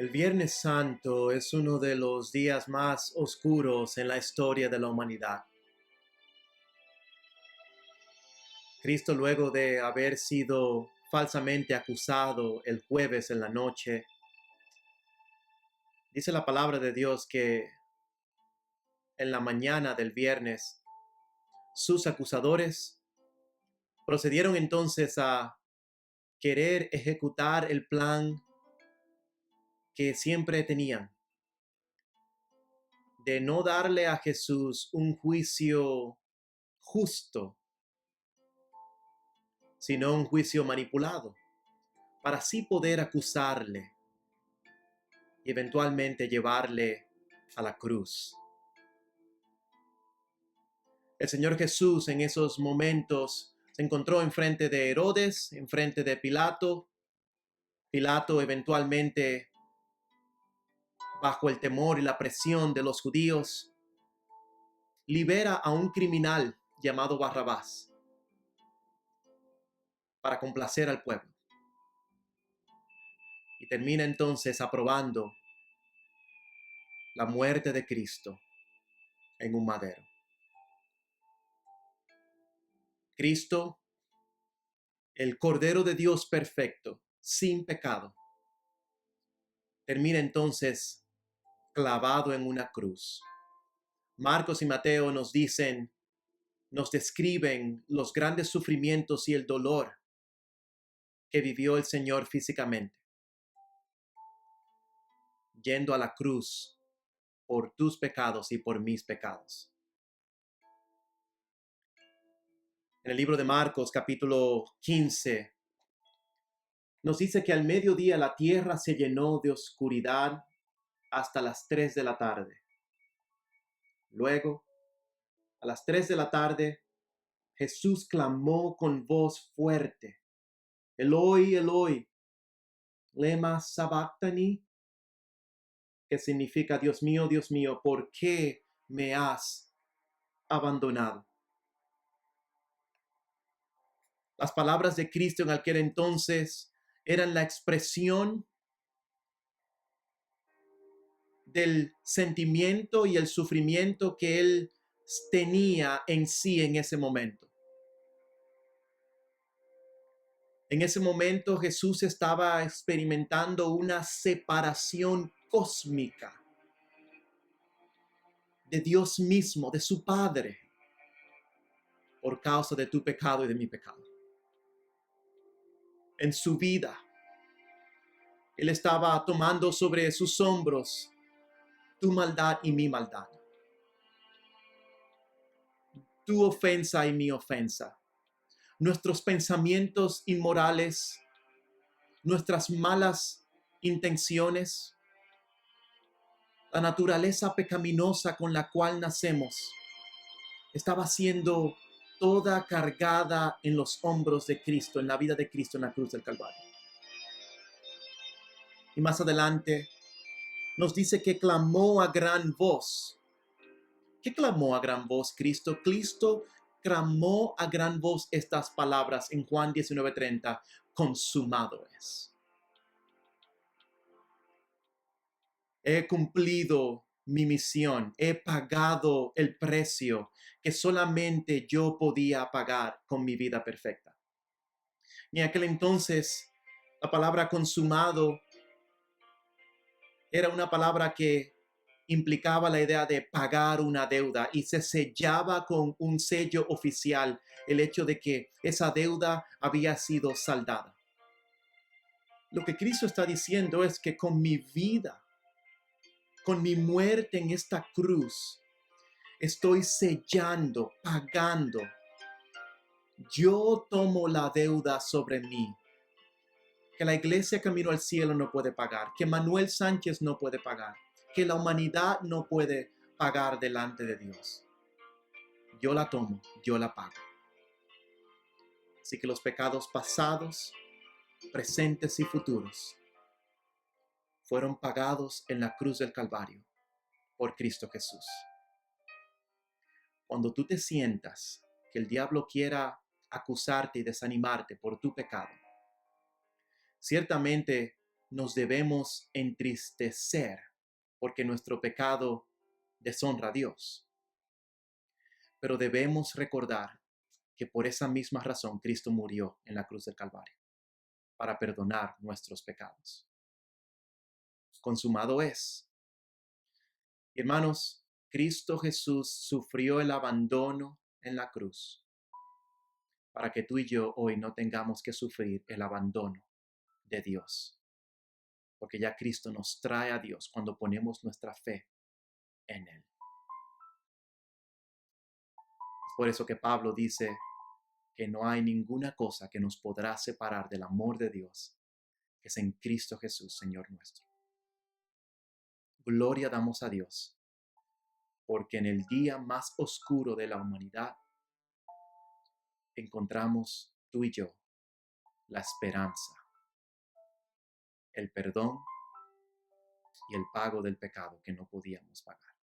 El Viernes Santo es uno de los días más oscuros en la historia de la humanidad. Cristo, luego de haber sido falsamente acusado el jueves en la noche, dice la palabra de Dios que en la mañana del viernes sus acusadores procedieron entonces a querer ejecutar el plan que siempre tenían, de no darle a Jesús un juicio justo, sino un juicio manipulado, para así poder acusarle y eventualmente llevarle a la cruz. El Señor Jesús en esos momentos se encontró enfrente de Herodes, enfrente de Pilato. Pilato eventualmente, bajo el temor y la presión de los judíos, libera a un criminal llamado Barrabás para complacer al pueblo. Y termina entonces aprobando la muerte de Cristo en un madero. Cristo, el Cordero de Dios perfecto, sin pecado, termina entonces clavado en una cruz. Marcos y Mateo nos describen los grandes sufrimientos y el dolor que vivió el Señor físicamente, yendo a la cruz por tus pecados y por mis pecados. En el libro de Marcos, capítulo 15, nos dice que al mediodía la tierra se llenó de oscuridad hasta las 3 de la tarde. Luego, a las 3 de la tarde, Jesús clamó con voz fuerte: Eloi, Eloi, lema sabactani, que significa: Dios mío, ¿por qué me has abandonado? Las palabras de Cristo en aquel entonces eran la expresión del sentimiento y el sufrimiento que él tenía en sí en ese momento. En ese momento Jesús estaba experimentando una separación cósmica de Dios mismo, de su Padre, por causa de tu pecado y de mi pecado. En su vida, Él estaba tomando sobre sus hombros tu maldad y mi maldad, tu ofensa y mi ofensa, nuestros pensamientos inmorales, nuestras malas intenciones, la naturaleza pecaminosa con la cual nacemos, estaba siendo toda cargada en los hombros de Cristo, en la vida de Cristo en la cruz del Calvario. Y más adelante nos dice que clamó a gran voz. ¿Qué clamó a gran voz Cristo? Cristo clamó a gran voz estas palabras en Juan 19:30: consumado es. He cumplido mi misión, he pagado el precio que solamente yo podía pagar con mi vida perfecta. Y en aquel entonces, la palabra consumado era una palabra que implicaba la idea de pagar una deuda, y se sellaba con un sello oficial el hecho de que esa deuda había sido saldada. Lo que Cristo está diciendo es que con mi vida, con mi muerte en esta cruz, estoy sellando, pagando. Yo tomo la deuda sobre mí, que la iglesia Camino al Cielo no puede pagar, que Manuel Sánchez no puede pagar, que la humanidad no puede pagar delante de Dios. Yo la tomo, yo la pago. Así que los pecados pasados, presentes y futuros fueron pagados en la cruz del Calvario por Cristo Jesús. Cuando tú te sientas que el diablo quiera acusarte y desanimarte por tu pecado, ciertamente nos debemos entristecer porque nuestro pecado deshonra a Dios. Pero debemos recordar que por esa misma razón Cristo murió en la cruz del Calvario, para perdonar nuestros pecados. Consumado es. Hermanos, Cristo Jesús sufrió el abandono en la cruz para que tú y yo hoy no tengamos que sufrir el abandono de Dios. Porque ya Cristo nos trae a Dios cuando ponemos nuestra fe en Él. Es por eso que Pablo dice que no hay ninguna cosa que nos podrá separar del amor de Dios, que es en Cristo Jesús, Señor nuestro. Gloria damos a Dios, porque en el día más oscuro de la humanidad encontramos tú y yo la esperanza, el perdón y el pago del pecado que no podíamos pagar.